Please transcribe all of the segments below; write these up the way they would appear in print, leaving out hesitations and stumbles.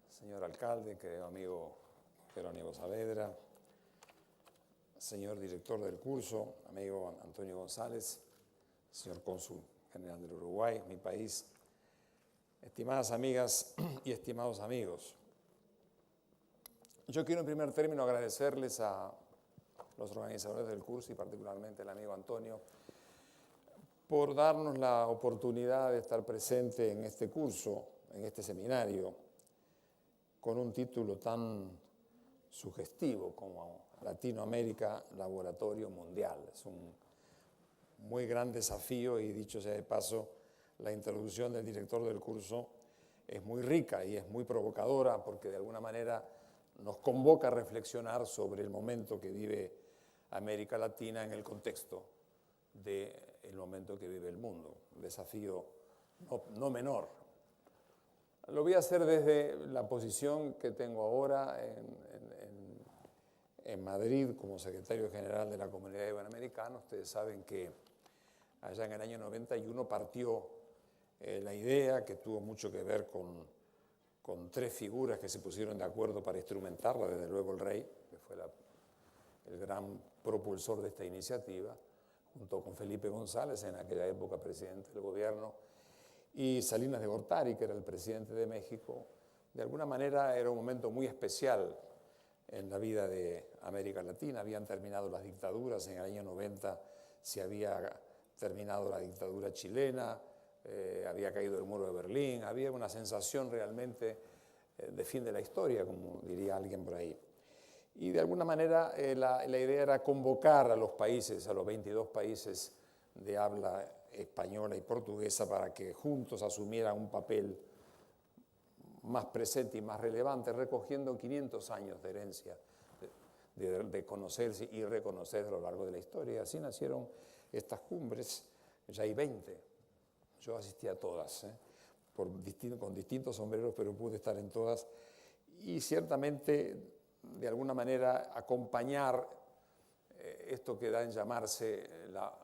Señor alcalde, querido amigo Jerónimo Saavedra, señor director del curso, amigo Antonio González, señor cónsul general del Uruguay, mi país, estimadas amigas y estimados amigos. Yo quiero en primer término agradecerles a los organizadores del curso y particularmente al amigo Antonio por darnos la oportunidad de estar presente en este curso, en este seminario, con un título tan sugestivo como Latinoamérica, Laboratorio Mundial. Es un muy gran desafío y, dicho sea de paso, la introducción del director del curso es muy rica y es muy provocadora porque de alguna manera nos convoca a reflexionar sobre el momento que vive América Latina en el contexto del momento que vive el mundo. Un desafío no menor. Lo voy a hacer desde la posición que tengo ahora en Madrid como secretario general de la Comunidad Iberoamericana. Ustedes saben que allá en el año 91 partió la idea, que tuvo mucho que ver con tres figuras que se pusieron de acuerdo para instrumentarla, desde luego el rey, que fue el gran propulsor de esta iniciativa, junto con Felipe González, en aquella época presidente del gobierno, y Salinas de Gortari, que era el presidente de México. De alguna manera era un momento muy especial en la vida de América Latina. Habían terminado las dictaduras, en el año 90 se había terminado la dictadura chilena, había caído el muro de Berlín, había una sensación realmente de fin de la historia, como diría alguien por ahí. Y de alguna manera la idea era convocar a los países, a los 22 países de habla española y portuguesa, para que juntos asumieran un papel más presente y más relevante, recogiendo 500 años de herencia, de conocerse y reconocer a lo largo de la historia. Y así nacieron estas cumbres, ya hay 20. Yo asistí a todas, con distintos sombreros, pero pude estar en todas. Y ciertamente, de alguna manera, acompañar esto que da en llamarse la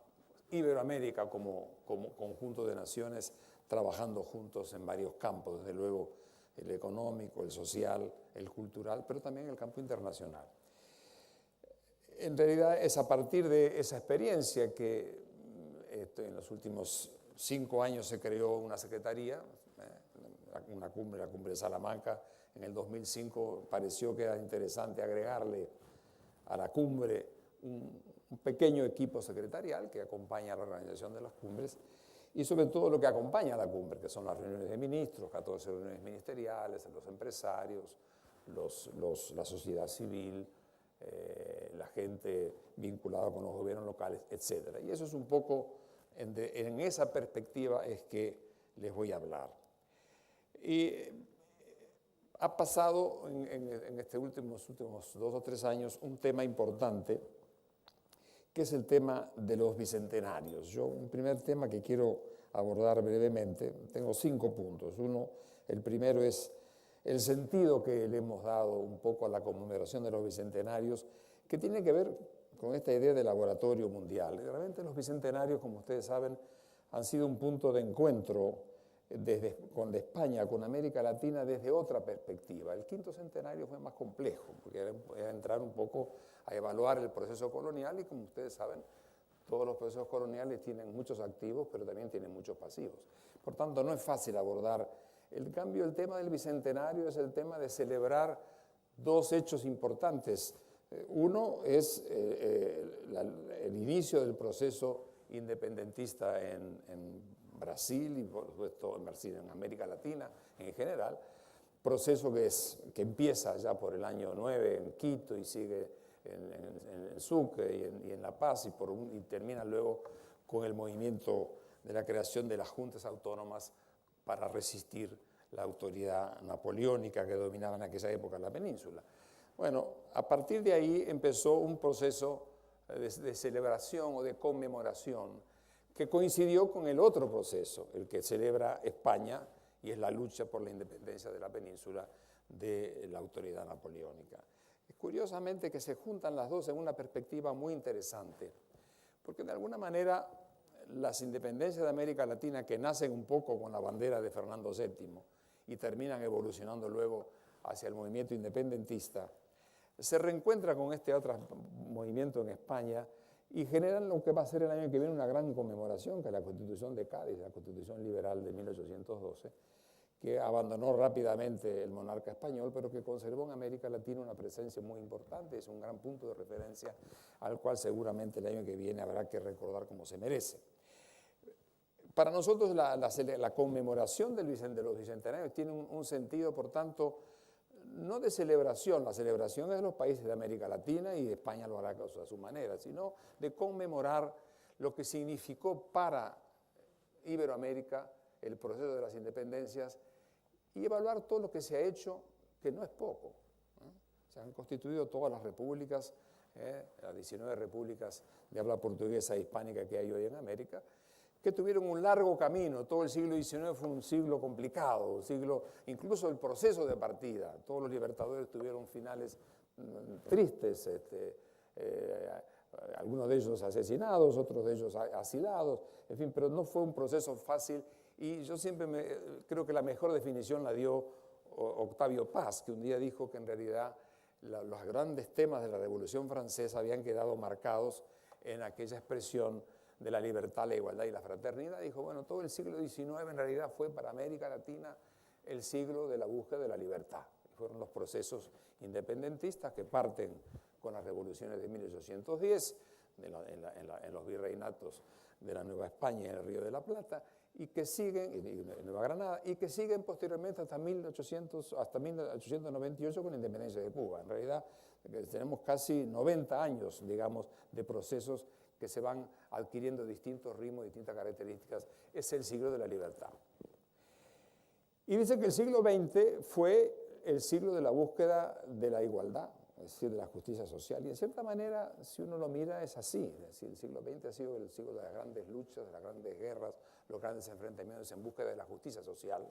Iberoamérica como conjunto de naciones trabajando juntos en varios campos, desde luego el económico, el social, el cultural, pero también el campo internacional. En realidad es a partir de esa experiencia que en los últimos 5 años se creó una secretaría, la cumbre de Salamanca. En el 2005 pareció que era interesante agregarle a la cumbre un pequeño equipo secretarial que acompaña a la organización de las cumbres y sobre todo lo que acompaña a la cumbre, que son las reuniones de ministros, 14 reuniones ministeriales, los empresarios, la sociedad civil, la gente vinculada con los gobiernos locales, etc. Y eso es un poco, en esa perspectiva es que les voy a hablar. Y ha pasado en estos últimos 2 o 3 años un tema importante, que es el tema de los bicentenarios. Un primer tema que quiero abordar brevemente, tengo 5 puntos. El primero es el sentido que le hemos dado un poco a la conmemoración de los bicentenarios, que tiene que ver con esta idea de laboratorio mundial. Realmente los bicentenarios, como ustedes saben, han sido un punto de encuentro con España, con América Latina, desde otra perspectiva. El 5º centenario fue más complejo, porque era entrar un poco a evaluar el proceso colonial y, como ustedes saben, todos los procesos coloniales tienen muchos activos, pero también tienen muchos pasivos. Por tanto, no es fácil abordar. En cambio, el tema del bicentenario es el tema de celebrar 2 hechos importantes. Uno es el inicio del proceso independentista en Brasil y, por supuesto, en América Latina en general, proceso que empieza ya por el año 9 en Quito y sigue en Sucre y en La Paz y termina luego con el movimiento de la creación de las juntas autónomas para resistir la autoridad napoleónica que dominaba en aquella época la península. Bueno, a partir de ahí empezó un proceso de celebración o de conmemoración que coincidió con el otro proceso, el que celebra España, y es la lucha por la independencia de la península de la autoridad napoleónica. Es curiosamente que se juntan las dos en una perspectiva muy interesante, porque de alguna manera las independencias de América Latina, que nacen un poco con la bandera de Fernando VII y terminan evolucionando luego hacia el movimiento independentista, se reencuentra con este otro movimiento en España y generan lo que va a ser el año que viene una gran conmemoración, que es la Constitución de Cádiz, la Constitución Liberal de 1812, que abandonó rápidamente el monarca español, pero que conservó en América Latina una presencia muy importante. Es un gran punto de referencia al cual seguramente el año que viene habrá que recordar como se merece. Para nosotros la conmemoración de los bicentenarios tiene un sentido, por tanto, no de celebración, la celebración es de los países de América Latina y España lo hará a su manera, sino de conmemorar lo que significó para Iberoamérica el proceso de las independencias y evaluar todo lo que se ha hecho, que no es poco. Se han constituido todas las repúblicas, las 19 repúblicas de habla portuguesa e hispánica que hay hoy en América, que tuvieron un largo camino. Todo el siglo XIX fue un siglo complicado, un siglo, incluso el proceso de partida. Todos los libertadores tuvieron finales tristes, algunos de ellos asesinados, otros de ellos asilados, en fin, pero no fue un proceso fácil. Y yo siempre creo que la mejor definición la dio Octavio Paz, que un día dijo que en realidad los grandes temas de la Revolución Francesa habían quedado marcados en aquella expresión de la libertad, la igualdad y la fraternidad. Dijo, bueno, todo el siglo XIX en realidad fue para América Latina el siglo de la búsqueda de la libertad. Fueron los procesos independentistas que parten con las revoluciones de 1810, en los virreinatos de la Nueva España en el Río de la Plata, y que siguen, en Nueva Granada, y que siguen posteriormente hasta 1898 con la independencia de Cuba. En realidad tenemos casi 90 años, digamos, de procesos que se van adquiriendo distintos ritmos, distintas características. Es el siglo de la libertad. Y dice que el siglo XX fue el siglo de la búsqueda de la igualdad, es decir, de la justicia social. Y en cierta manera, si uno lo mira, es así. Es decir, el siglo XX ha sido el siglo de las grandes luchas, de las grandes guerras, los grandes enfrentamientos en búsqueda de la justicia social,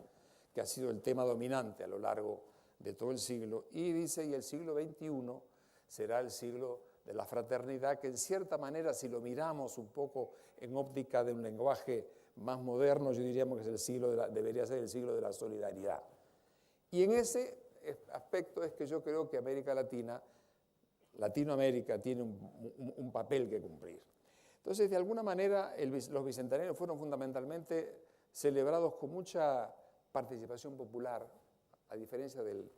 que ha sido el tema dominante a lo largo de todo el siglo. Y dice, y el siglo XXI será el siglo de la fraternidad, que en cierta manera, si lo miramos un poco en óptica de un lenguaje más moderno, yo diríamos que es debería ser el siglo de la solidaridad. Y en ese aspecto es que yo creo que Latinoamérica tiene un papel que cumplir. Entonces, de alguna manera, los bicentenarios fueron fundamentalmente celebrados con mucha participación popular, a diferencia del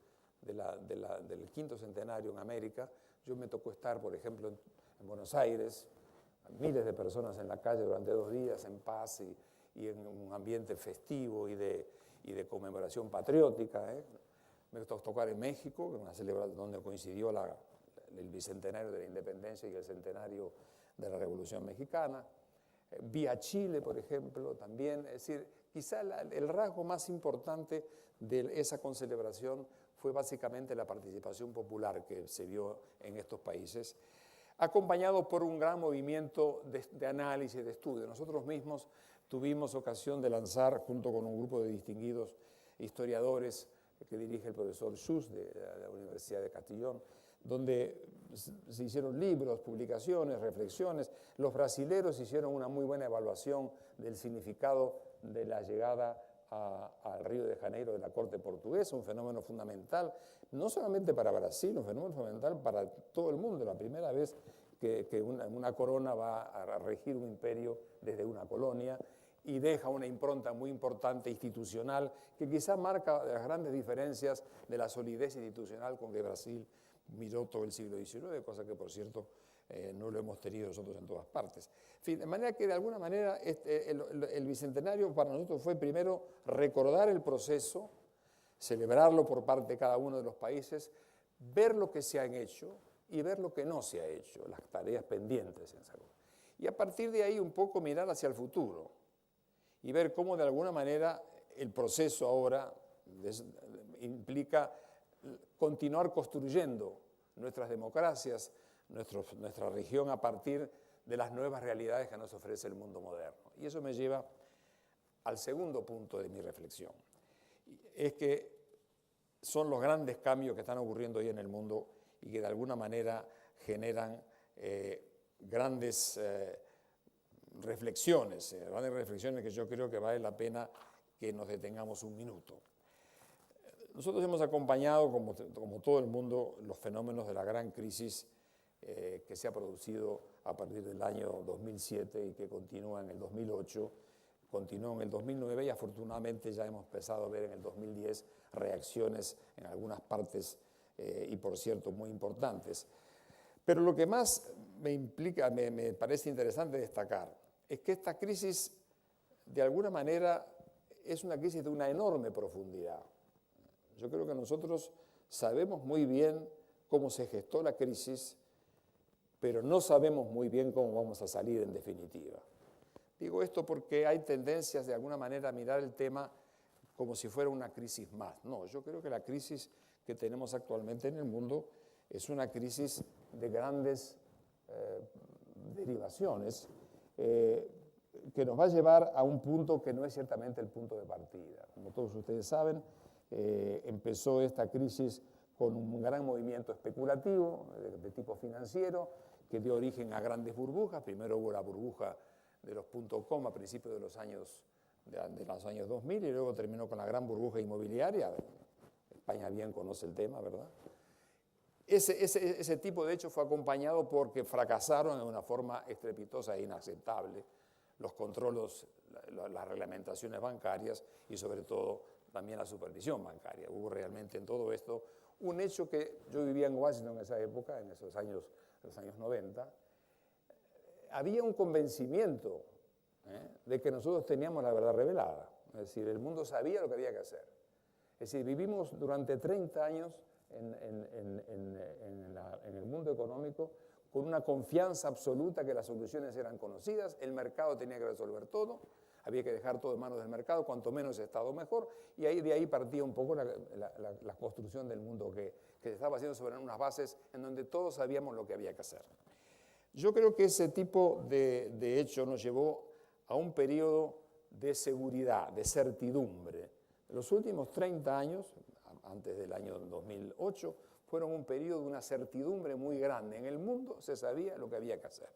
quinto centenario en América. Yo me tocó estar, por ejemplo, en Buenos Aires, miles de personas en la calle durante 2 días, en paz y en un ambiente festivo y de conmemoración patriótica. Me tocó tocar en México, una celebración donde coincidió el bicentenario de la independencia y el centenario de la Revolución Mexicana. Vi a Chile, por ejemplo, también. Es decir, quizá el rasgo más importante de esa concelebración fue básicamente la participación popular que se vio en estos países, acompañado por un gran movimiento de análisis, de estudio. Nosotros mismos tuvimos ocasión de lanzar, junto con un grupo de distinguidos historiadores que dirige el profesor Schuss de la Universidad de Castellón, donde se hicieron libros, publicaciones, reflexiones. Los brasileros hicieron una muy buena evaluación del significado de la llegada al Río de Janeiro de la corte portuguesa, un fenómeno fundamental, no solamente para Brasil, un fenómeno fundamental para todo el mundo. La primera vez que una corona va a regir un imperio desde una colonia y deja una impronta muy importante institucional que quizá marca las grandes diferencias de la solidez institucional con que Brasil miró todo el siglo XIX, cosa que, por cierto, no lo hemos tenido nosotros en todas partes. En fin, de manera que, de alguna manera, el bicentenario para nosotros fue primero recordar el proceso, celebrarlo por parte de cada uno de los países, ver lo que se han hecho y ver lo que no se ha hecho, las tareas pendientes en salud. Y a partir de ahí un poco mirar hacia el futuro y ver cómo de alguna manera el proceso ahora implica continuar construyendo nuestras democracias, nuestra región a partir de las nuevas realidades que nos ofrece el mundo moderno. Y eso me lleva al segundo punto de mi reflexión. Es que son los grandes cambios que están ocurriendo hoy en el mundo y que de alguna manera generan grandes reflexiones, grandes reflexiones que yo creo que vale la pena que nos detengamos un minuto. Nosotros hemos acompañado, como todo el mundo, los fenómenos de la gran crisis que se ha producido a partir del año 2007 y que continúa en el 2008, continuó en el 2009 y afortunadamente ya hemos empezado a ver en el 2010 reacciones en algunas partes y, por cierto, muy importantes. Pero lo que más me parece interesante destacar es que esta crisis, de alguna manera, es una crisis de una enorme profundidad. Yo creo que nosotros sabemos muy bien cómo se gestó la crisis, pero no sabemos muy bien cómo vamos a salir en definitiva. Digo esto porque hay tendencias de alguna manera a mirar el tema como si fuera una crisis más. No, yo creo que la crisis que tenemos actualmente en el mundo es una crisis de grandes derivaciones que nos va a llevar a un punto que no es ciertamente el punto de partida. Como todos ustedes saben, empezó esta crisis con un gran movimiento especulativo de tipo financiero que dio origen a grandes burbujas. Primero hubo la burbuja de los .com a principios de los años 2000 y luego terminó con la gran burbuja inmobiliaria. España bien conoce el tema, ¿verdad? Ese tipo de hecho fue acompañado porque fracasaron en una forma estrepitosa e inaceptable los controles, las reglamentaciones bancarias y sobre todo también la supervisión bancaria. Hubo realmente en todo esto un hecho que yo vivía en Washington en esa época, en esos años, los años 90, había un convencimiento de que nosotros teníamos la verdad revelada. Es decir, el mundo sabía lo que había que hacer. Es decir, vivimos durante 30 años en el mundo económico con una confianza absoluta que las soluciones eran conocidas, el mercado tenía que resolver todo, había que dejar todo en manos del mercado, cuanto menos Estado mejor, y de ahí partía un poco la construcción del mundo que se estaba haciendo sobre unas bases en donde todos sabíamos lo que había que hacer. Yo creo que ese tipo de hecho nos llevó a un periodo de seguridad, de certidumbre. Los últimos 30 años, antes del año 2008, fueron un periodo de una certidumbre muy grande. En el mundo se sabía lo que había que hacer.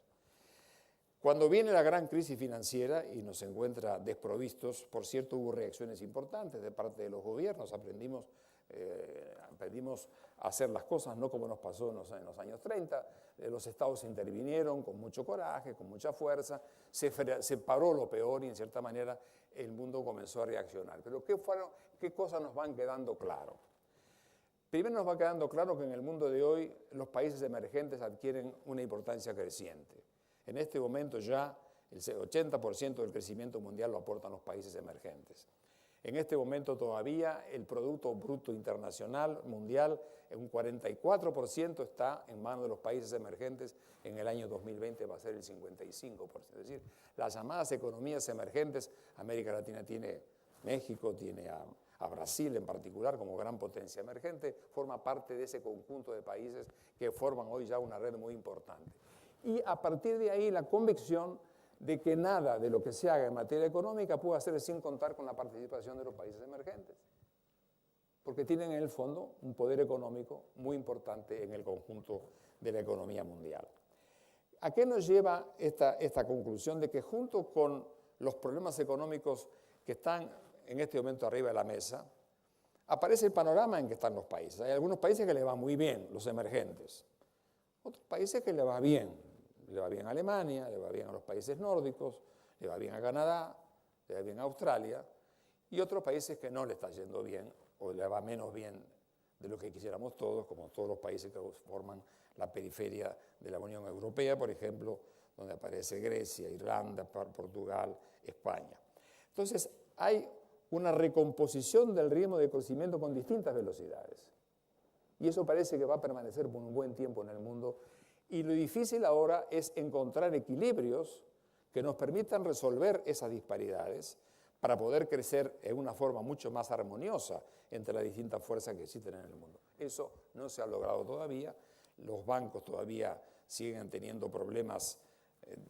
Cuando viene la gran crisis financiera y nos encuentra desprovistos, por cierto, hubo reacciones importantes de parte de los gobiernos, aprendimos a hacer las cosas no como nos pasó en los años 30, los estados intervinieron con mucho coraje, con mucha fuerza, se paró lo peor y en cierta manera el mundo comenzó a reaccionar. Pero ¿qué cosas nos van quedando claro? Primero nos va quedando claro que en el mundo de hoy los países emergentes adquieren una importancia creciente. En este momento ya el 80% del crecimiento mundial lo aportan los países emergentes. En este momento todavía el Producto Bruto Internacional Mundial, un 44% está en manos de los países emergentes. En el año 2020 va a ser el 55%. Es decir, las llamadas economías emergentes, América Latina tiene México, tiene a Brasil en particular como gran potencia emergente, forma parte de ese conjunto de países que forman hoy ya una red muy importante. Y a partir de ahí la convicción de que nada de lo que se haga en materia económica puede hacer sin contar con la participación de los países emergentes, porque tienen en el fondo un poder económico muy importante en el conjunto de la economía mundial. ¿A qué nos lleva esta conclusión de que junto con los problemas económicos que están en este momento arriba de la mesa, aparece el panorama en que están los países? Hay algunos países que les va muy bien, los emergentes, otros países que les va bien. Le va bien a Alemania, le va bien a los países nórdicos, le va bien a Canadá, le va bien a Australia, y otros países que no le está yendo bien o le va menos bien de lo que quisiéramos todos, como todos los países que forman la periferia de la Unión Europea, por ejemplo, donde aparece Grecia, Irlanda, Portugal, España. Entonces, hay una recomposición del ritmo de crecimiento con distintas velocidades. Y eso parece que va a permanecer por un buen tiempo en el mundo. Y lo difícil ahora es encontrar equilibrios que nos permitan resolver esas disparidades para poder crecer en una forma mucho más armoniosa entre las distintas fuerzas que existen en el mundo. Eso no se ha logrado todavía. Los bancos todavía siguen teniendo problemas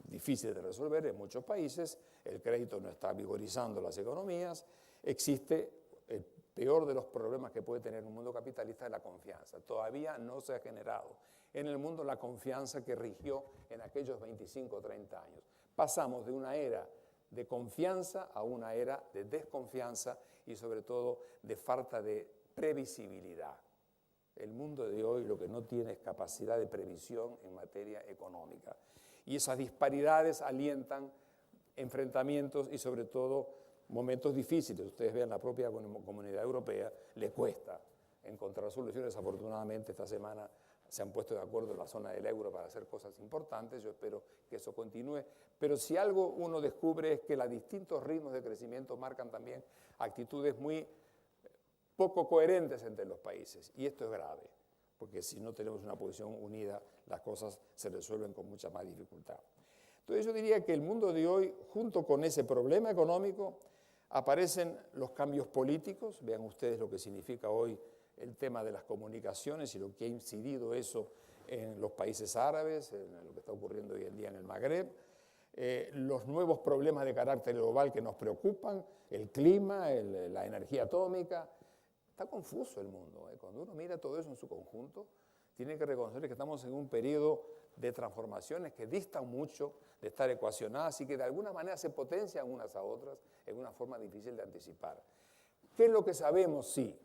difíciles de resolver en muchos países. El crédito no está vigorizando las economías. Existe el peor de los problemas que puede tener un mundo capitalista, es la confianza. Todavía no se ha generado en el mundo la confianza que rigió en aquellos 25 o 30 años. pasamos de una era de confianza a una era de desconfianza y sobre todo de falta de previsibilidad. El mundo de hoy lo que no tiene es capacidad de previsión en materia económica. Y esas disparidades alientan enfrentamientos y sobre todo momentos difíciles. Ustedes vean, la propia Comunidad Europea le cuesta encontrar soluciones. Afortunadamente esta semana se han puesto de acuerdo en la zona del euro para hacer cosas importantes. Yo espero que eso continúe. Pero si algo uno descubre es que los distintos ritmos de crecimiento marcan también actitudes muy poco coherentes entre los países. Y esto es grave, porque si no tenemos una posición unida, las cosas se resuelven con mucha más dificultad. Entonces yo diría que el mundo de hoy, junto con ese problema económico, aparecen los cambios políticos. Vean ustedes lo que significa hoy el tema de las comunicaciones y lo que ha incidido eso en los países árabes, en lo que está ocurriendo hoy en día en el Magreb, los nuevos problemas de carácter global que nos preocupan, el clima, la energía atómica. Está confuso el mundo. Cuando uno mira todo eso en su conjunto, tiene que reconocer que estamos en un periodo de transformaciones que distan mucho de estar ecuacionadas y que de alguna manera se potencian unas a otras en una forma difícil de anticipar. ¿Qué es lo que sabemos? Sí.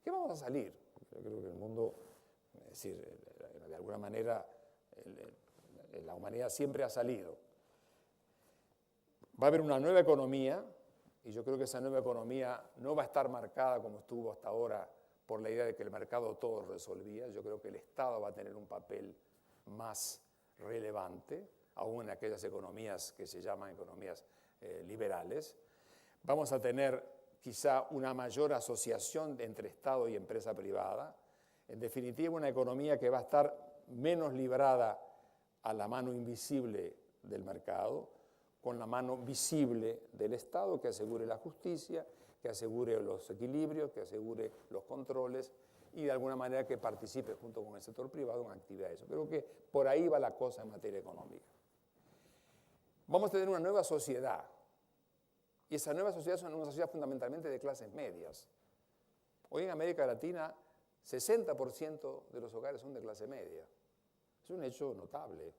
¿Qué vamos a salir? Yo creo que el mundo, es decir, de alguna manera, la humanidad siempre ha salido. Va a haber una nueva economía, y yo creo que esa nueva economía no va a estar marcada como estuvo hasta ahora por la idea de que el mercado todo resolvía. Yo creo que el Estado va a tener un papel más relevante, aún en aquellas economías que se llaman economías liberales. Vamos a tener quizá una mayor asociación entre Estado y empresa privada. En definitiva, una economía que va a estar menos librada a la mano invisible del mercado, con la mano visible del Estado que asegure la justicia, que asegure los equilibrios, que asegure los controles y de alguna manera que participe junto con el sector privado en actividades. Creo que por ahí va la cosa en materia económica. Vamos a tener una nueva sociedad y esa nueva sociedad es una sociedad fundamentalmente de clases medias. Hoy en América Latina 60% de los hogares son de clase media. Es un hecho notable.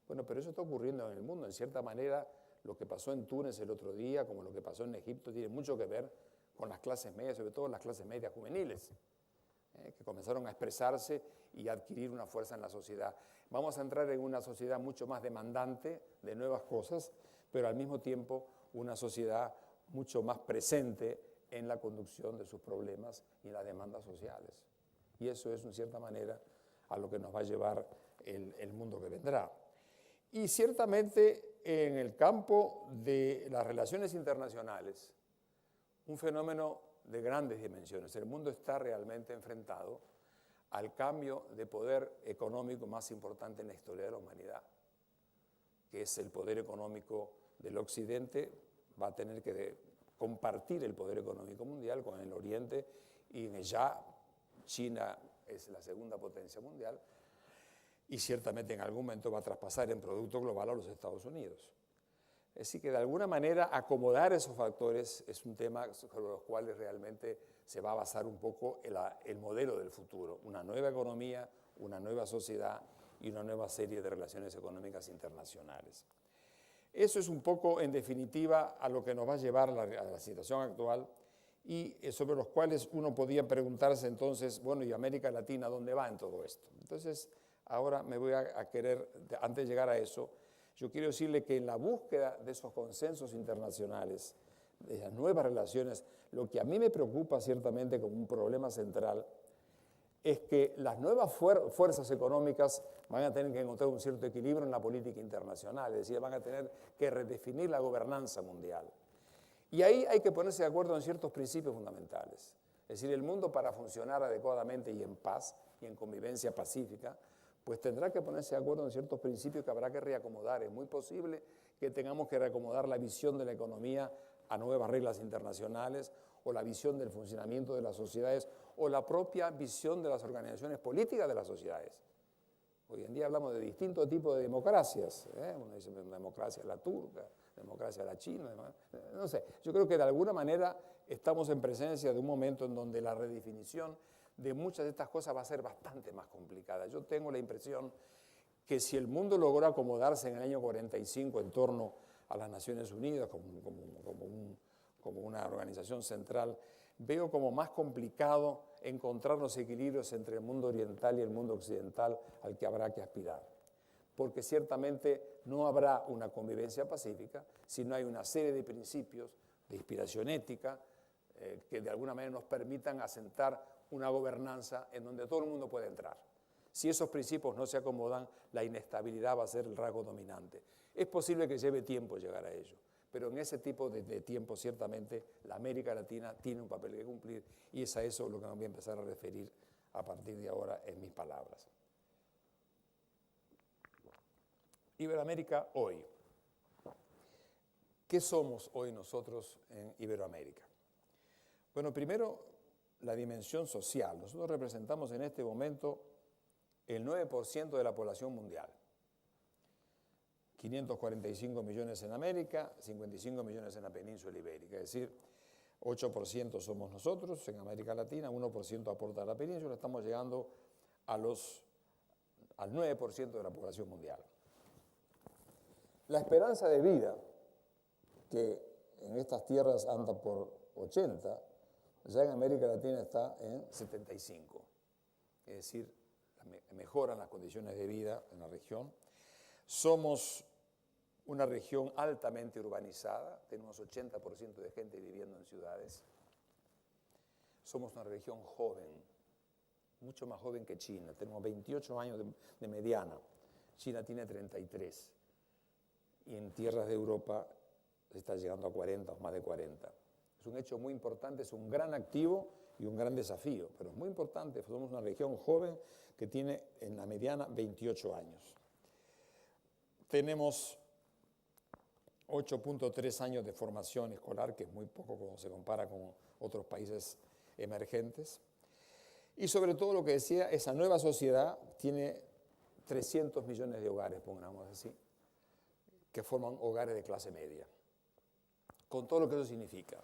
Bueno, pero eso está ocurriendo en el mundo. En cierta manera, lo que pasó en Túnez el otro día, como lo que pasó en Egipto, tiene mucho que ver con las clases medias, sobre todo las clases medias juveniles, que comenzaron a expresarse y a adquirir una fuerza en la sociedad. Vamos a entrar en una sociedad mucho más demandante de nuevas cosas, pero al mismo tiempo una sociedad mucho más presente en la conducción de sus problemas y las demandas sociales. Y eso es, en cierta manera, a lo que nos va a llevar el mundo que vendrá. Y ciertamente en el campo de las relaciones internacionales, un fenómeno de grandes dimensiones. El mundo está realmente enfrentado al cambio de poder económico más importante en la historia de la humanidad, que es el poder económico del Occidente. Va a tener que compartir el poder económico mundial con el Oriente y ya China es la segunda potencia mundial. Y ciertamente en algún momento va a traspasar en Producto Global a los Estados Unidos. Es decir, que de alguna manera acomodar esos factores es un tema sobre los cuales realmente se va a basar un poco el modelo del futuro. Una nueva economía, una nueva sociedad y una nueva serie de relaciones económicas internacionales. Eso es un poco, en definitiva, a lo que nos va a llevar a la situación actual y sobre los cuales uno podía preguntarse entonces, bueno, ¿y América Latina dónde va en todo esto? Entonces, ahora me voy a querer, antes de llegar a eso, yo quiero decirle que en la búsqueda de esos consensos internacionales, de esas nuevas relaciones, lo que a mí me preocupa ciertamente como un problema central es que las nuevas fuerzas económicas van a tener que encontrar un cierto equilibrio en la política internacional, es decir, van a tener que redefinir la gobernanza mundial. Y ahí hay que ponerse de acuerdo en ciertos principios fundamentales. Es decir, el mundo para funcionar adecuadamente y en paz y en convivencia pacífica, pues tendrá que ponerse de acuerdo en ciertos principios que habrá que reacomodar. Es muy posible que tengamos que reacomodar la visión de la economía a nuevas reglas internacionales o la visión del funcionamiento de las sociedades o la propia visión de las organizaciones políticas de las sociedades. Hoy en día hablamos de distintos tipos de democracias. Uno dice democracia la turca, democracia la china, no sé. Yo creo que de alguna manera estamos en presencia de un momento en donde la redefinición de muchas de estas cosas va a ser bastante más complicada. Yo tengo la impresión que si el mundo logró acomodarse en el año 45 en torno a las Naciones Unidas como una organización central, veo como más complicado encontrar los equilibrios entre el mundo oriental y el mundo occidental al que habrá que aspirar. Porque ciertamente no habrá una convivencia pacífica si no hay una serie de principios de inspiración ética que de alguna manera nos permitan asentar una gobernanza en donde todo el mundo puede entrar. Si esos principios no se acomodan, la inestabilidad va a ser el rasgo dominante. Es posible que lleve tiempo llegar a ello, pero en ese tipo de tiempo ciertamente la América Latina tiene un papel que cumplir y es a eso lo que me voy a empezar a referir a partir de ahora en mis palabras. Iberoamérica hoy. ¿Qué somos hoy nosotros en Iberoamérica? Bueno, primero, la dimensión social. Nosotros representamos en este momento el 9% de la población mundial. 545 millones en América, 55 millones en la península ibérica. Es decir, 8% somos nosotros en América Latina, 1% aporta a la península. Estamos llegando al 9% de la población mundial. La esperanza de vida, que en estas tierras anda por 80, ya en América Latina está en 75. Es decir, mejoran las condiciones de vida en la región. Somos una región altamente urbanizada, tenemos 80% de gente viviendo en ciudades. Somos una región joven, mucho más joven que China. Tenemos 28 años de mediana. China tiene 33. Y en tierras de Europa se está llegando a 40 o más de 40. Es un hecho muy importante, es un gran activo y un gran desafío, pero es muy importante. Somos una región joven que tiene en la mediana 28 años. Tenemos 8.3 años de formación escolar, que es muy poco cuando se compara con otros países emergentes. Y sobre todo lo que decía, esa nueva sociedad tiene 300 millones de hogares, pongamos así, que forman hogares de clase media, con todo lo que eso significa.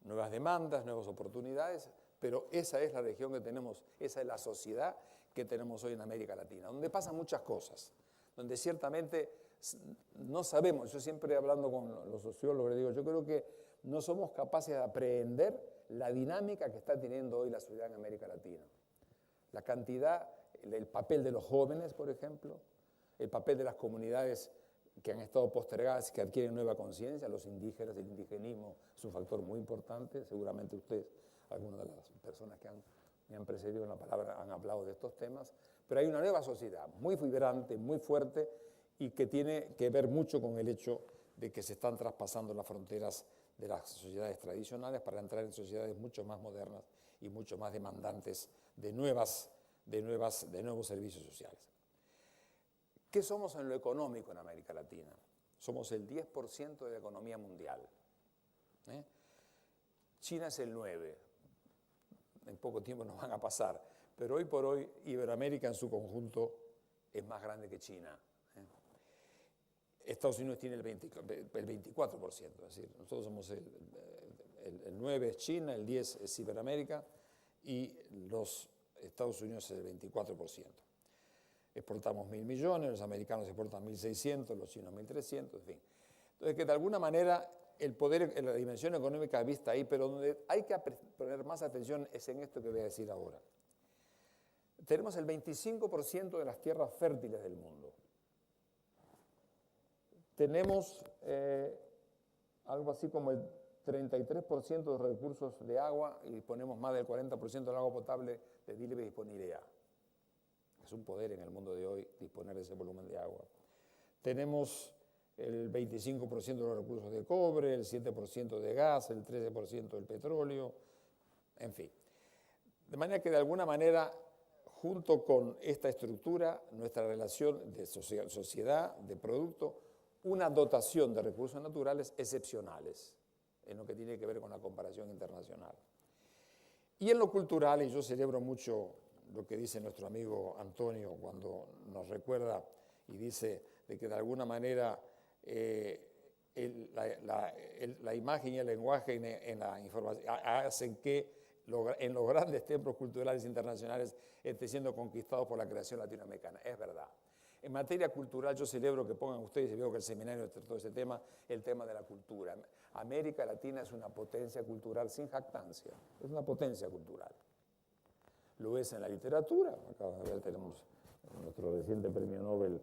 Nuevas demandas, nuevas oportunidades, pero esa es la región que tenemos, esa es la sociedad que tenemos hoy en América Latina, donde pasan muchas cosas, donde ciertamente no sabemos. Yo siempre hablando con los sociólogos les digo, yo creo que no somos capaces de aprehender la dinámica que está teniendo hoy la sociedad en América Latina. La cantidad, el papel de los jóvenes, por ejemplo, el papel de las comunidades que han estado postergadas, que adquieren nueva conciencia, los indígenas, el indigenismo es un factor muy importante. Seguramente ustedes, algunas de las personas que me han precedido en la palabra, han hablado de estos temas, pero hay una nueva sociedad muy vibrante, muy fuerte y que tiene que ver mucho con el hecho de que se están traspasando las fronteras de las sociedades tradicionales para entrar en sociedades mucho más modernas y mucho más demandantes de nuevos servicios sociales. ¿Qué somos en lo económico en América Latina? Somos el 10% de la economía mundial. China es el 9%. En poco tiempo nos van a pasar. Pero hoy por hoy, Iberoamérica en su conjunto es más grande que China. Estados Unidos tiene el 24%. Es decir, nosotros somos el 9% es China, el 10% es Iberoamérica y los Estados Unidos es el 24%. Exportamos 1.000 millones, los americanos exportan 1.600, los chinos 1.300, en fin. Entonces, que de alguna manera el poder, la dimensión económica vista ahí, pero donde hay que poner más atención es en esto que voy a decir ahora. Tenemos el 25% de las tierras fértiles del mundo. Tenemos algo así como el 33% de los recursos de agua y disponemos más del 40% del agua potable de libre disponibilidad. Es un poder en el mundo de hoy disponer de ese volumen de agua. Tenemos el 25% de los recursos de cobre, el 7% de gas, el 13% del petróleo, en fin. De manera que de alguna manera, junto con esta estructura, nuestra relación de sociedad, de producto, una dotación de recursos naturales excepcionales en lo que tiene que ver con la comparación internacional. Y en lo cultural, y yo celebro mucho lo que dice nuestro amigo Antonio cuando nos recuerda y dice de que de alguna manera la imagen y el lenguaje en la información hacen que en los grandes templos culturales internacionales esté siendo conquistados por la creación latinoamericana. Es verdad. En materia cultural, yo celebro que pongan ustedes, y veo que el seminario trató ese tema, el tema de la cultura. América Latina es una potencia cultural sin jactancia, es una potencia cultural. Lo es en la literatura, acá tenemos nuestro reciente premio Nobel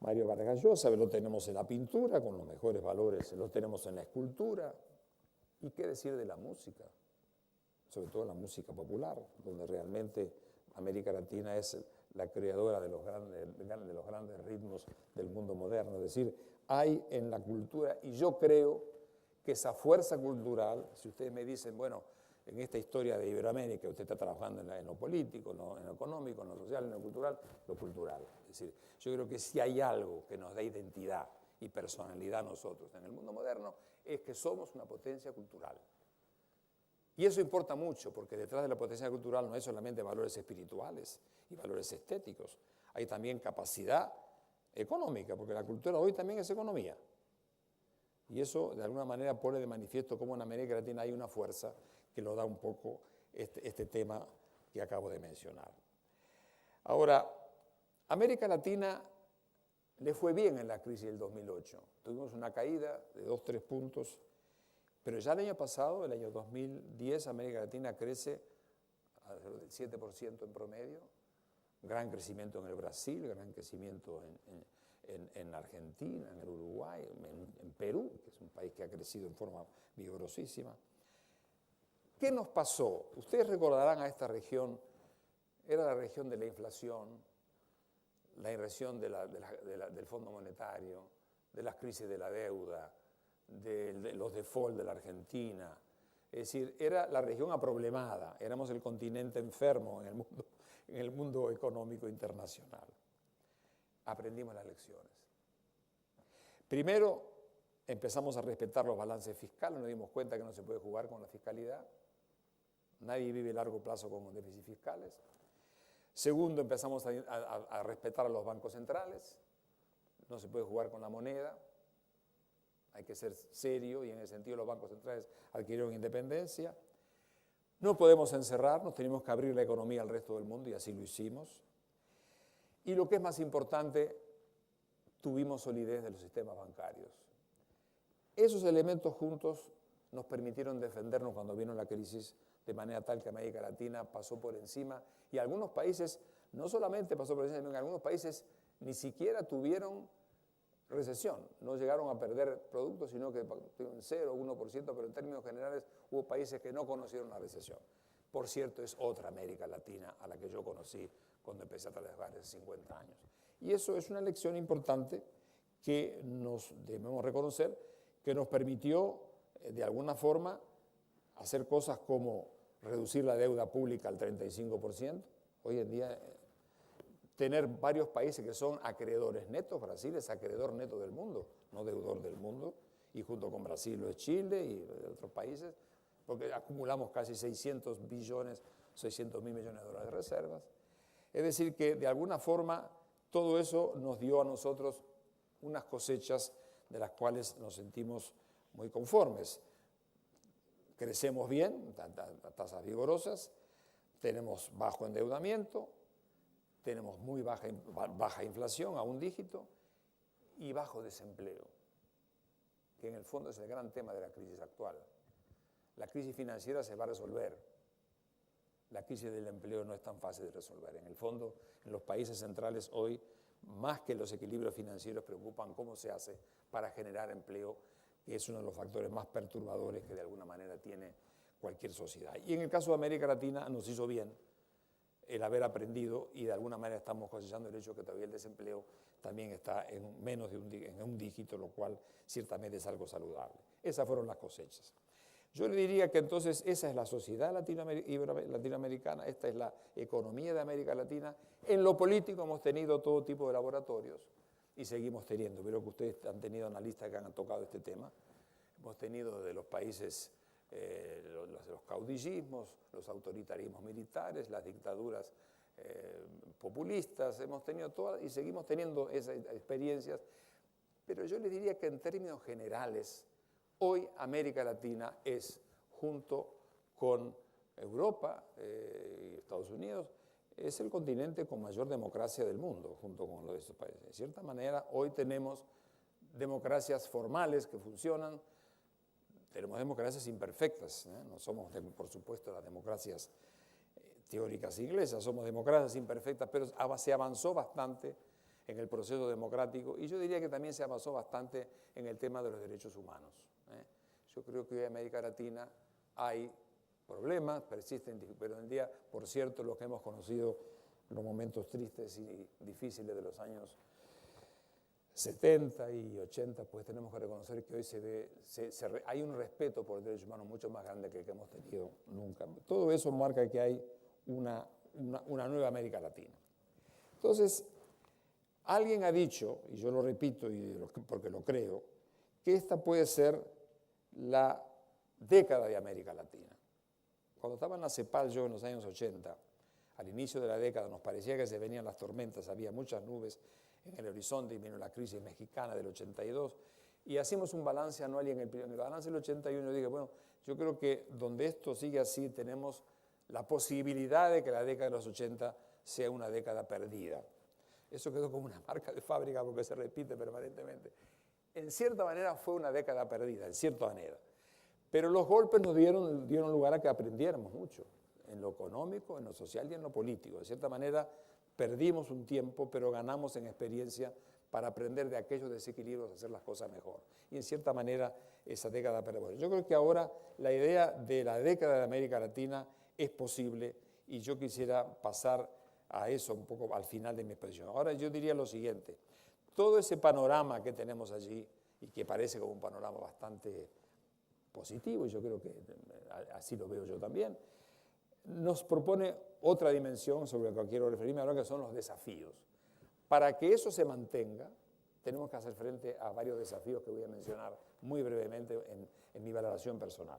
Mario Vargas Llosa, lo tenemos en la pintura con los mejores valores, lo tenemos en la escultura. ¿Y qué decir de la música? Sobre todo la música popular, donde realmente América Latina es la creadora de los grandes ritmos del mundo moderno. Es decir, hay en la cultura, y yo creo que esa fuerza cultural, si ustedes me dicen, bueno, en esta historia de Iberoamérica, usted está trabajando en lo político, en lo económico, en lo social, en lo cultural. Es decir, yo creo que si hay algo que nos da identidad y personalidad a nosotros en el mundo moderno, es que somos una potencia cultural. Y eso importa mucho, porque detrás de la potencia cultural no hay solamente valores espirituales y valores estéticos, hay también capacidad económica, porque la cultura hoy también es economía. Y eso de alguna manera pone de manifiesto cómo en América Latina hay una fuerza que lo da un poco este tema que acabo de mencionar. Ahora, América Latina le fue bien en la crisis del 2008. Tuvimos una caída de 2-3 puntos, pero ya el año pasado, el año 2010, América Latina crece alrededor del 7% en promedio. Gran crecimiento en el Brasil, gran crecimiento en Argentina, en el Uruguay, en Perú, que es un país que ha crecido en forma vigorosísima. ¿Qué nos pasó? Ustedes recordarán a esta región, era la región de la inflación, la irrección del Fondo Monetario, de las crisis de la deuda, de los default de la Argentina. Es decir, era la región aproblemada, éramos el continente enfermo en el mundo económico internacional. Aprendimos las lecciones. Primero, empezamos a respetar los balances fiscales, nos dimos cuenta que no se puede jugar con la fiscalidad. Nadie vive a largo plazo con déficits fiscales. Segundo, empezamos a respetar a los bancos centrales. No se puede jugar con la moneda. Hay que ser serio y en ese sentido los bancos centrales adquirieron independencia. No podemos encerrarnos, tenemos que abrir la economía al resto del mundo y así lo hicimos. Y lo que es más importante, tuvimos solidez de los sistemas bancarios. Esos elementos juntos nos permitieron defendernos cuando vino la crisis, de manera tal que América Latina pasó por encima y algunos países, no solamente pasó por encima, sino que algunos países ni siquiera tuvieron recesión, no llegaron a perder productos, sino que tuvieron 0 o 1%, pero en términos generales hubo países que no conocieron la recesión. Por cierto, es otra América Latina a la que yo conocí cuando empecé a trabajar hace 50 años. Y eso es una lección importante que nos debemos reconocer, que nos permitió, de alguna forma, hacer cosas como reducir la deuda pública al 35%. Hoy en día, tener varios países que son acreedores netos. Brasil es acreedor neto del mundo, no deudor del mundo. Y junto con Brasil lo es Chile y otros países, porque acumulamos casi 600 mil millones de dólares de reservas. Es decir, que de alguna forma todo eso nos dio a nosotros unas cosechas de las cuales nos sentimos muy conformes. Crecemos bien, a tasas vigorosas, tenemos bajo endeudamiento, tenemos muy baja inflación, a un dígito, y bajo desempleo, que en el fondo es el gran tema de la crisis actual. La crisis financiera se va a resolver. La crisis del empleo no es tan fácil de resolver. En el fondo, en los países centrales hoy, más que los equilibrios financieros, preocupan cómo se hace para generar empleo, que es uno de los factores más perturbadores que de alguna manera tiene cualquier sociedad. Y en el caso de América Latina nos hizo bien el haber aprendido y de alguna manera estamos cosechando el hecho que todavía el desempleo también está en menos de un dígito, lo cual ciertamente es algo saludable. Esas fueron las cosechas. Yo le diría que entonces esa es la sociedad latinoamericana, esta es la economía de América Latina. En lo político hemos tenido todo tipo de laboratorios y seguimos teniendo. Veo que ustedes han tenido analistas que han tocado este tema. Hemos tenido de los países los caudillismos, los autoritarismos militares, las dictaduras populistas, hemos tenido todas y seguimos teniendo esas experiencias. Pero yo les diría que en términos generales, hoy América Latina es, junto con Europa y Estados Unidos, es el continente con mayor democracia del mundo, junto con los de estos países. De cierta manera, hoy tenemos democracias formales que funcionan, tenemos democracias imperfectas, ¿eh? No somos, por supuesto, las democracias teóricas inglesas, somos democracias imperfectas, pero se avanzó bastante en el proceso democrático y yo diría que también se avanzó bastante en el tema de los derechos humanos, ¿eh? Yo creo que hoy en América Latina hay problemas, persisten, pero hoy en día, por cierto, los que hemos conocido los momentos tristes y difíciles de los años 70 y 80, pues tenemos que reconocer que hoy hay un respeto por los derechos humanos mucho más grande que el que hemos tenido nunca. Todo eso marca que hay una nueva América Latina. Entonces, alguien ha dicho, y yo lo repito porque lo creo, que esta puede ser la década de América Latina. Cuando estaba en la CEPAL yo en los años 80, al inicio de la década nos parecía que se venían las tormentas, había muchas nubes en el horizonte y vino la crisis mexicana del 82 y hacíamos un balance anual y en el balance del 81 dije, bueno, yo creo que donde esto sigue así tenemos la posibilidad de que la década de los 80 sea una década perdida. Eso quedó como una marca de fábrica porque se repite permanentemente. En cierta manera fue una década perdida, en cierta manera. Pero los golpes nos dieron lugar a que aprendiéramos mucho, en lo económico, en lo social y en lo político. De cierta manera perdimos un tiempo, pero ganamos en experiencia para aprender de aquellos desequilibrios a hacer las cosas mejor. Y en cierta manera esa década perdió. Bueno, yo creo que ahora la idea de la década de América Latina es posible y yo quisiera pasar a eso un poco al final de mi exposición. Ahora yo diría lo siguiente, todo ese panorama que tenemos allí y que parece como un panorama bastante positivo, y yo creo que así lo veo yo también, nos propone otra dimensión sobre la que quiero referirme ahora, que son los desafíos. Para que eso se mantenga, tenemos que hacer frente a varios desafíos que voy a mencionar muy brevemente en mi valoración personal.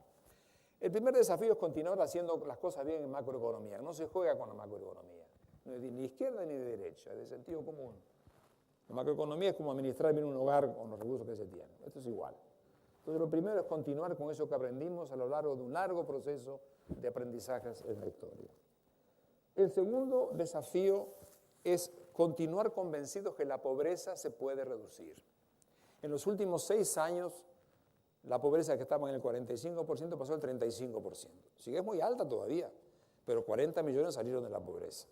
El primer desafío es continuar haciendo las cosas bien en macroeconomía. No se juega con la macroeconomía, no es ni de izquierda ni de derecha, es de sentido común. La macroeconomía es como administrar bien un hogar con los recursos que se tienen. Esto es igual. Entonces, lo primero es continuar con eso que aprendimos a lo largo de un largo proceso de aprendizajes en la historia. El segundo desafío es continuar convencidos que la pobreza se puede reducir. En los últimos 6 años, la pobreza que estaba en el 45% pasó al 35%. Sigue muy alta todavía, pero 40 millones salieron de la pobreza.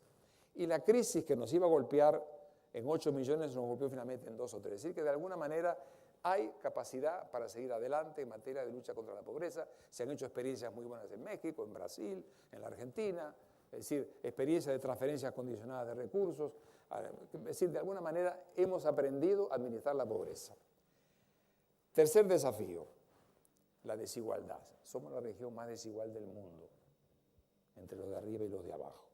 Y la crisis que nos iba a golpear en 8 millones nos golpeó finalmente en 2 o 3. Es decir, que de alguna manera hay capacidad para seguir adelante en materia de lucha contra la pobreza. Se han hecho experiencias muy buenas en México, en Brasil, en la Argentina, es decir, experiencias de transferencias condicionadas de recursos. Es decir, de alguna manera hemos aprendido a administrar la pobreza. Tercer desafío, la desigualdad. Somos la región más desigual del mundo, entre los de arriba y los de abajo.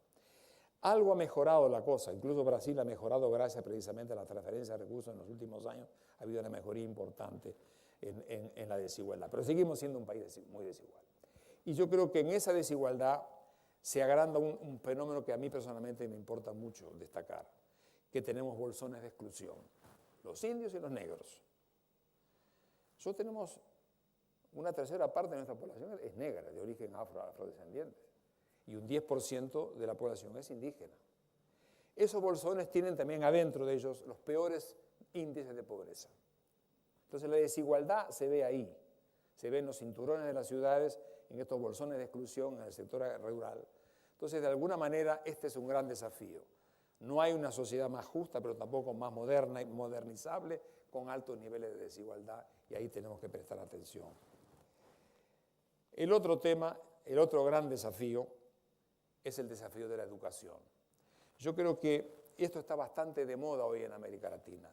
Algo ha mejorado la cosa, incluso Brasil ha mejorado gracias precisamente a la transferencia de recursos en los últimos años, ha habido una mejoría importante en la desigualdad, pero seguimos siendo un país muy desigual. Y yo creo que en esa desigualdad se agranda un fenómeno que a mí personalmente me importa mucho destacar, que tenemos bolsones de exclusión, los indios y los negros. Nosotros tenemos una tercera parte de nuestra población es negra, de origen afrodescendiente. Y un 10% de la población es indígena. Esos bolsones tienen también adentro de ellos los peores índices de pobreza. Entonces la desigualdad se ve ahí, se ve en los cinturones de las ciudades, en estos bolsones de exclusión en el sector rural. Entonces de alguna manera este es un gran desafío. No hay una sociedad más justa, pero tampoco más moderna y modernizable, con altos niveles de desigualdad, y ahí tenemos que prestar atención. El otro tema, el otro gran desafío, es el desafío de la educación. Yo creo que esto está bastante de moda hoy en América Latina.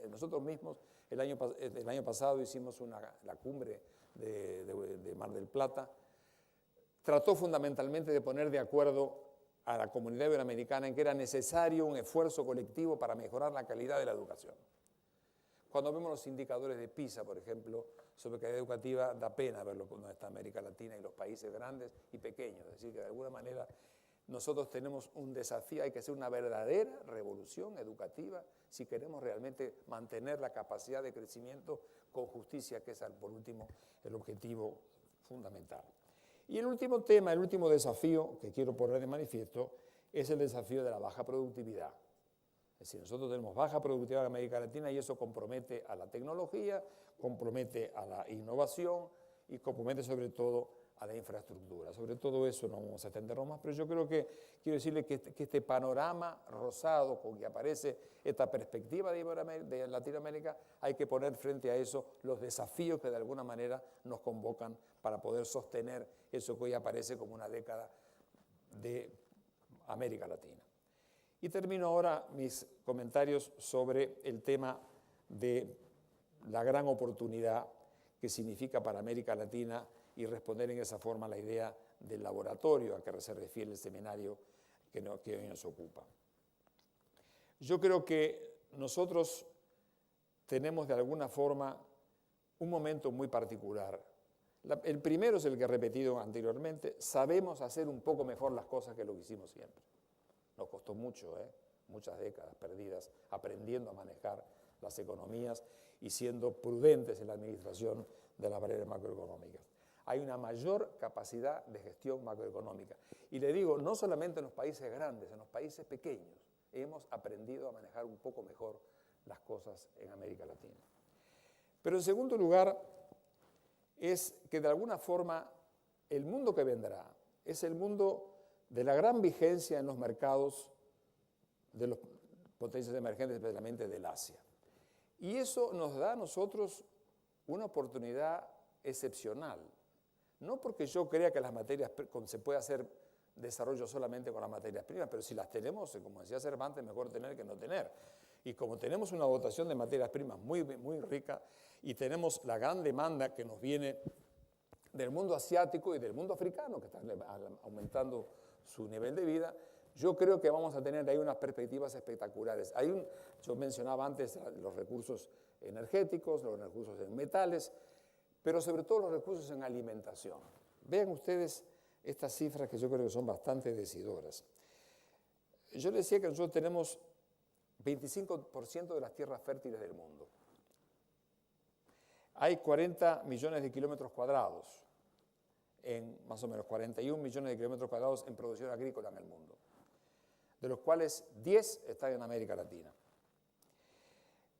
Nosotros mismos el año pasado hicimos la cumbre de Mar del Plata. Trató fundamentalmente de poner de acuerdo a la comunidad iberoamericana en que era necesario un esfuerzo colectivo para mejorar la calidad de la educación. Cuando vemos los indicadores de PISA, por ejemplo, sobre calidad educativa, da pena verlo cuando está América Latina y los países grandes y pequeños. Es decir, que de alguna manera nosotros tenemos un desafío, hay que hacer una verdadera revolución educativa si queremos realmente mantener la capacidad de crecimiento con justicia, que es, por último, el objetivo fundamental. Y el último tema, el último desafío que quiero poner de manifiesto es el desafío de la baja productividad. Es decir, nosotros tenemos baja productividad en América Latina y eso compromete a la tecnología, compromete a la innovación y compromete sobre todo a la infraestructura. Sobre todo eso no vamos a extendernos más, pero yo creo que quiero decirle que este panorama rosado con que aparece esta perspectiva de Latinoamérica, hay que poner frente a eso los desafíos que de alguna manera nos convocan para poder sostener eso que hoy aparece como una década de América Latina. Y termino ahora mis comentarios sobre el tema de la gran oportunidad que significa para América Latina y responder en esa forma a la idea del laboratorio a que se refiere el seminario que hoy nos ocupa. Yo creo que nosotros tenemos de alguna forma un momento muy particular. El primero es el que he repetido anteriormente: sabemos hacer un poco mejor las cosas que lo que hicimos siempre. Nos costó mucho, muchas décadas perdidas aprendiendo a manejar las economías y siendo prudentes en la administración de las variables macroeconómicas. Hay una mayor capacidad de gestión macroeconómica. Y le digo, no solamente en los países grandes, en los países pequeños hemos aprendido a manejar un poco mejor las cosas en América Latina. Pero en segundo lugar, es que de alguna forma el mundo que vendrá es el mundo de la gran vigencia en los mercados de las potencias emergentes, especialmente del Asia. Y eso nos da a nosotros una oportunidad excepcional. No porque yo crea que las materias se puede hacer desarrollo solamente con las materias primas, pero si las tenemos, como decía Cervantes, mejor tener que no tener. Y como tenemos una dotación de materias primas muy, muy rica y tenemos la gran demanda que nos viene del mundo asiático y del mundo africano, que están aumentando su nivel de vida, yo creo que vamos a tener ahí unas perspectivas espectaculares. Yo mencionaba antes los recursos energéticos, los recursos en metales, pero sobre todo los recursos en alimentación. Vean ustedes estas cifras que yo creo que son bastante decidoras. Yo les decía que nosotros tenemos 25% de las tierras fértiles del mundo. Hay 40 millones de kilómetros cuadrados, en más o menos 41 millones de kilómetros cuadrados en producción agrícola en el mundo, de los cuales 10 están en América Latina.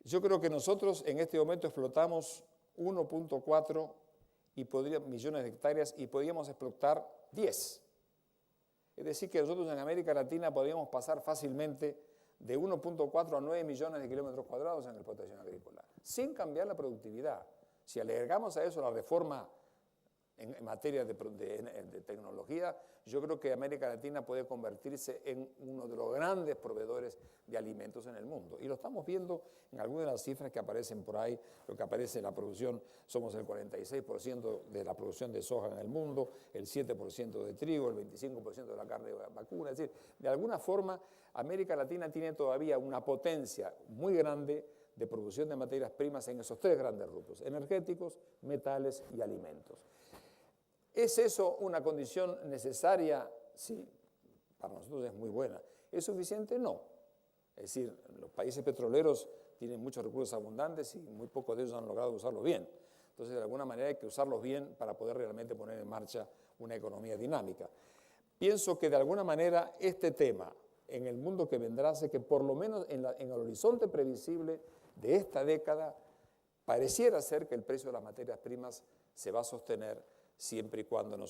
Yo creo que nosotros en este momento explotamos 1.4 millones de hectáreas y podríamos explotar 10. Es decir, que nosotros en América Latina podríamos pasar fácilmente de 1.4 a 9 millones de kilómetros cuadrados en explotación agrícola, sin cambiar la productividad. Si agregamos a eso la reforma en materia de tecnología, yo creo que América Latina puede convertirse en uno de los grandes proveedores de alimentos en el mundo. Y lo estamos viendo en algunas de las cifras que aparecen por ahí. Lo que aparece en la producción, somos el 46% de la producción de soja en el mundo, el 7% de trigo, el 25% de la carne vacuna. Es decir, de alguna forma, América Latina tiene todavía una potencia muy grande de producción de materias primas en esos tres grandes rubros: energéticos, metales y alimentos. ¿Es eso una condición necesaria? Sí, para nosotros es muy buena. ¿Es suficiente? No. Es decir, los países petroleros tienen muchos recursos abundantes y muy pocos de ellos han logrado usarlos bien. Entonces, de alguna manera hay que usarlos bien para poder realmente poner en marcha una economía dinámica. Pienso que de alguna manera este tema, en el mundo que vendrá, hace que por lo menos en el horizonte previsible de esta década, pareciera ser que el precio de las materias primas se va a sostener siempre y cuando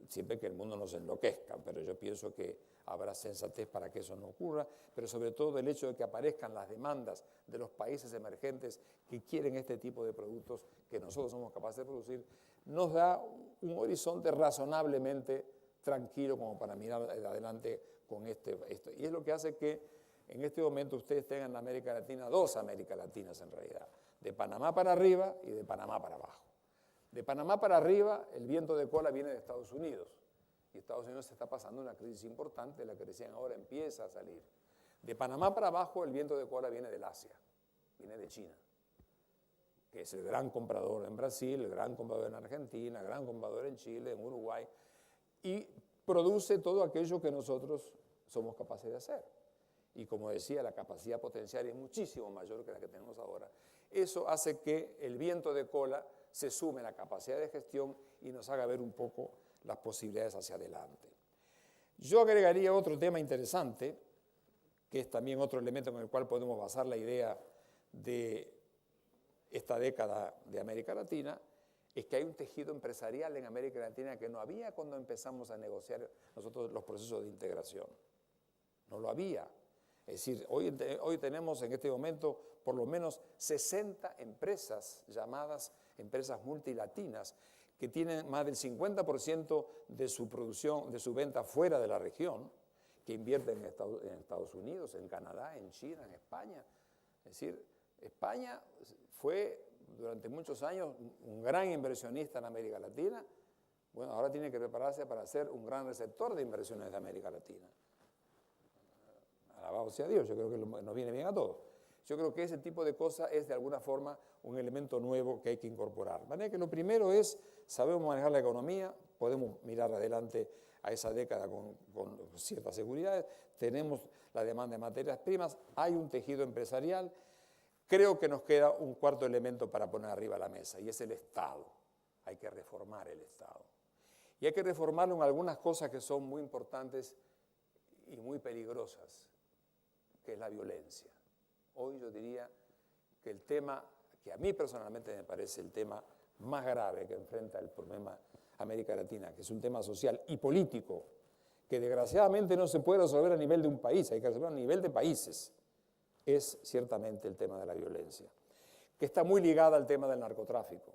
siempre que el mundo nos enloquezca, pero yo pienso que habrá sensatez para que eso no ocurra, pero sobre todo el hecho de que aparezcan las demandas de los países emergentes que quieren este tipo de productos que nosotros somos capaces de producir, nos da un horizonte razonablemente tranquilo como para mirar adelante con esto. Y es lo que hace que en este momento ustedes tengan en América Latina dos Américas Latinas en realidad, de Panamá para arriba y de Panamá para abajo. De Panamá para arriba, el viento de cola viene de Estados Unidos. Y Estados Unidos se está pasando una crisis importante, la que decían ahora empieza a salir. De Panamá para abajo, el viento de cola viene del Asia, viene de China, que es el gran comprador en Brasil, el gran comprador en Argentina, el gran comprador en Chile, en Uruguay, y produce todo aquello que nosotros somos capaces de hacer. Y como decía, la capacidad potencial es muchísimo mayor que la que tenemos ahora. Eso hace que el viento de cola se sume a la capacidad de gestión y nos haga ver un poco las posibilidades hacia adelante. Yo agregaría otro tema interesante, que es también otro elemento con el cual podemos basar la idea de esta década de América Latina, es que hay un tejido empresarial en América Latina que no había cuando empezamos a negociar nosotros los procesos de integración. No lo había. Es decir, hoy tenemos en este momento por lo menos 60 empresas llamadas empresas multilatinas que tienen más del 50% de su producción, de su venta fuera de la región, que invierten en Estados Unidos, en Canadá, en China, en España. Es decir, España fue durante muchos años un gran inversionista en América Latina. Bueno, ahora tiene que prepararse para ser un gran receptor de inversiones de América Latina. Alabado sea Dios, yo creo que nos viene bien a todos. Yo creo que ese tipo de cosas es de alguna forma un elemento nuevo que hay que incorporar. De manera que lo primero es, sabemos manejar la economía, podemos mirar adelante a esa década con cierta seguridad, tenemos la demanda de materias primas, hay un tejido empresarial. Creo que nos queda un cuarto elemento para poner arriba la mesa y es el Estado. Hay que reformar el Estado. Y hay que reformarlo en algunas cosas que son muy importantes y muy peligrosas, que es la violencia. Hoy yo diría que el tema que a mí personalmente me parece el tema más grave que enfrenta el problema América Latina, que es un tema social y político, que desgraciadamente no se puede resolver a nivel de un país, hay que resolverlo a nivel de países, es ciertamente el tema de la violencia, que está muy ligada al tema del narcotráfico,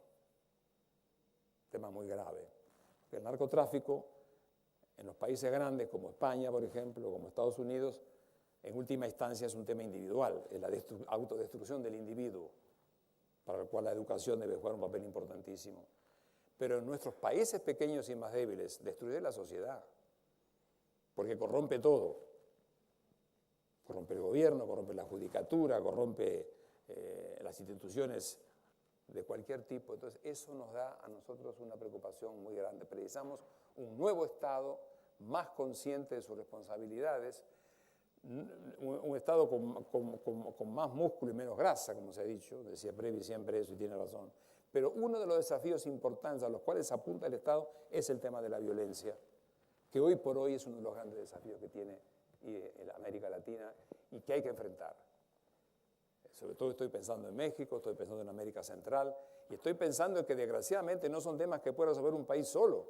tema muy grave. El narcotráfico en los países grandes como España, por ejemplo, como Estados Unidos, en última instancia es un tema individual, es la autodestrucción del individuo, para el cual la educación debe jugar un papel importantísimo. Pero en nuestros países pequeños y más débiles, destruye la sociedad, porque corrompe todo. Corrompe el gobierno, corrompe la judicatura, corrompe las instituciones de cualquier tipo. Entonces, eso nos da a nosotros una preocupación muy grande. Precisamos un nuevo Estado más consciente de sus responsabilidades, un Estado con más músculo y menos grasa, como se ha dicho, decía Previ siempre eso y tiene razón. Pero uno de los desafíos importantes a los cuales apunta el Estado es el tema de la violencia, que hoy por hoy es uno de los grandes desafíos que tiene América Latina y que hay que enfrentar. Sobre todo estoy pensando en México, estoy pensando en América Central y estoy pensando en que desgraciadamente no son temas que pueda resolver un país solo,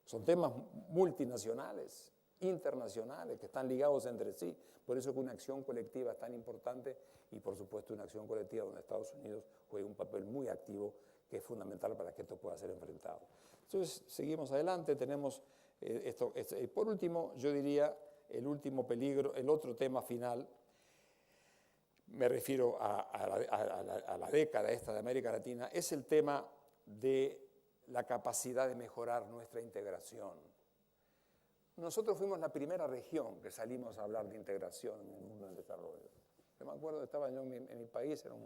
son temas multinacionales, internacionales, que están ligados entre sí. Por eso que una acción colectiva es tan importante y por supuesto una acción colectiva donde Estados Unidos juega un papel muy activo que es fundamental para que esto pueda ser enfrentado. Entonces seguimos adelante, tenemos esto. Por último, yo diría el último peligro, el otro tema final, me refiero a la década esta de América Latina, es el tema de la capacidad de mejorar nuestra integración. Nosotros fuimos la primera región que salimos a hablar de integración en el mundo del desarrollo. Yo me acuerdo, estaba yo en mi país, era un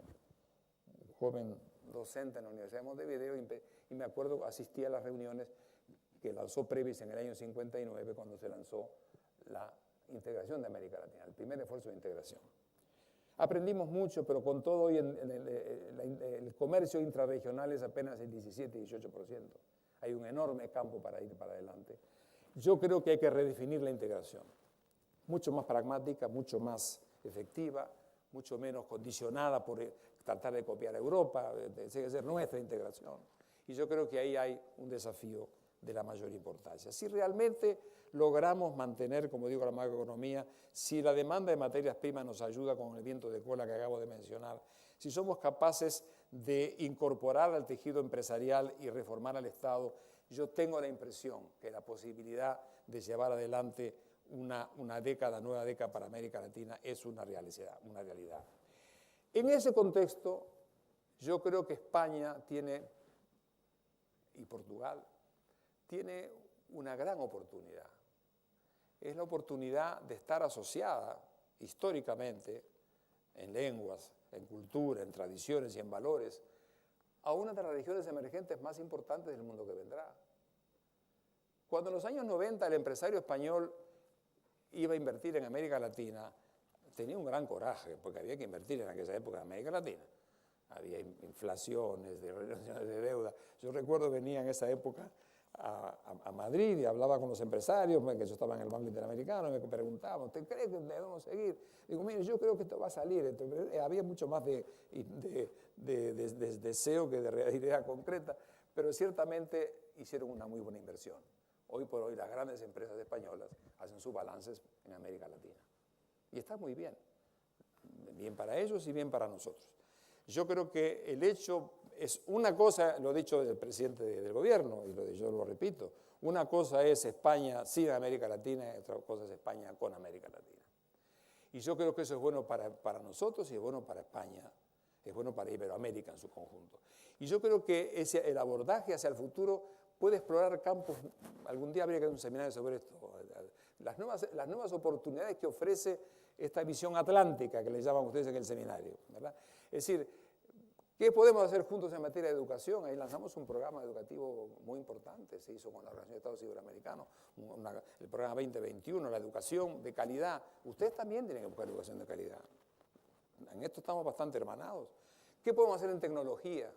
joven docente en la Universidad de Montevideo y me acuerdo, asistí a las reuniones que lanzó Previs en el año 59 cuando se lanzó la integración de América Latina, el primer esfuerzo de integración. Aprendimos mucho, pero con todo hoy el comercio intrarregional es apenas el 17-18%. Hay un enorme campo para ir para adelante. Yo creo que hay que redefinir la integración, mucho más pragmática, mucho más efectiva, mucho menos condicionada por tratar de copiar a Europa, tiene que ser nuestra integración. Y yo creo que ahí hay un desafío de la mayor importancia. Si realmente logramos mantener, como digo, la macroeconomía, si la demanda de materias primas nos ayuda con el viento de cola que acabo de mencionar, si somos capaces de incorporar al tejido empresarial y reformar al Estado, yo tengo la impresión que la posibilidad de llevar adelante una nueva década para América Latina es una realidad. En ese contexto, yo creo que España y Portugal tiene una gran oportunidad. Es la oportunidad de estar asociada históricamente en lenguas, en cultura, en tradiciones y en valores a una de las regiones emergentes más importantes del mundo que vendrá. Cuando en los años 90 el empresario español iba a invertir en América Latina, tenía un gran coraje, porque había que invertir en aquella época en América Latina. Había inflaciones, de deuda. Yo recuerdo venía en esa época a Madrid y hablaba con los empresarios, que yo estaba en el Banco Interamericano, y me preguntaban, ¿usted cree que debemos seguir? Digo, mire, yo creo que esto va a salir. Había mucho más de deseo que de idea concreta, pero ciertamente hicieron una muy buena inversión. Hoy por hoy las grandes empresas españolas hacen sus balances en América Latina. Y está muy bien. Bien para ellos y bien para nosotros. Yo creo que el hecho es una cosa, lo he dicho del presidente del gobierno, y yo lo repito, una cosa es España sin América Latina y otra cosa es España con América Latina. Y yo creo que eso es bueno para nosotros y es bueno para España, es bueno para Iberoamérica en su conjunto. Y yo creo que el abordaje hacia el futuro puede explorar campos, algún día habría que hacer un seminario sobre esto, las nuevas oportunidades que ofrece esta visión atlántica que le llaman ustedes en el seminario, ¿verdad? Es decir, ¿qué podemos hacer juntos en materia de educación? Ahí lanzamos un programa educativo muy importante, se hizo con la Organización de Estados Iberoamericanos, el programa 2021, la educación de calidad. Ustedes también tienen que buscar educación de calidad. En esto estamos bastante hermanados. ¿Qué podemos hacer en tecnología?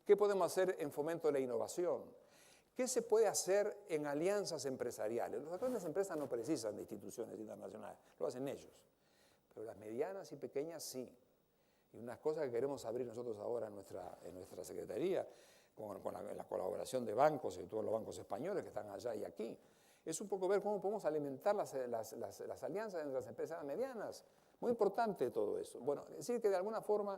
¿Qué podemos hacer en fomento de la innovación? ¿Qué se puede hacer en alianzas empresariales? Las grandes empresas no precisan de instituciones internacionales, lo hacen ellos. Pero las medianas y pequeñas sí. Y unas cosas que queremos abrir nosotros ahora en nuestra Secretaría, con la colaboración de bancos y todos los bancos españoles que están allá y aquí, es un poco ver cómo podemos alimentar las alianzas entre las empresas medianas. Muy importante todo eso. Bueno, es decir que de alguna forma,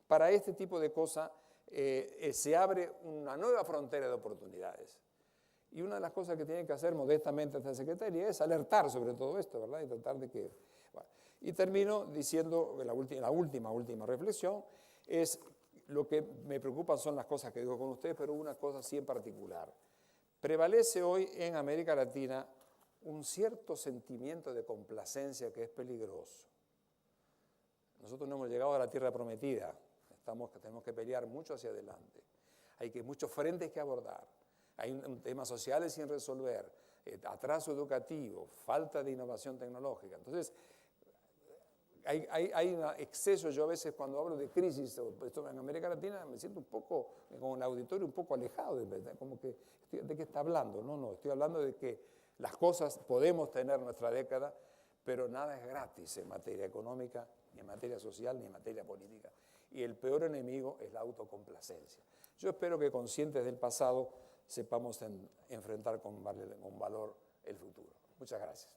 para este tipo de cosas, se abre una nueva frontera de oportunidades. Y una de las cosas que tiene que hacer modestamente esta Secretaría es alertar sobre todo esto, ¿verdad? Y tratar de que... Bueno. Y termino diciendo que la última reflexión es lo que me preocupa son las cosas que digo con ustedes, pero una cosa sí en particular. Prevalece hoy en América Latina un cierto sentimiento de complacencia que es peligroso. Nosotros no hemos llegado a la tierra prometida. Tenemos que pelear mucho hacia adelante. Hay muchos frentes que abordar. Hay temas sociales sin resolver, atraso educativo, falta de innovación tecnológica. Entonces, hay un exceso. Yo a veces cuando hablo de crisis esto en América Latina me siento un poco, con el auditorio un poco alejado, como que, ¿de qué está hablando? No, estoy hablando de que las cosas podemos tener nuestra década, pero nada es gratis en materia económica, ni en materia social, ni en materia política. Y el peor enemigo es la autocomplacencia. Yo espero que conscientes del pasado sepamos enfrentar con valor el futuro. Muchas gracias.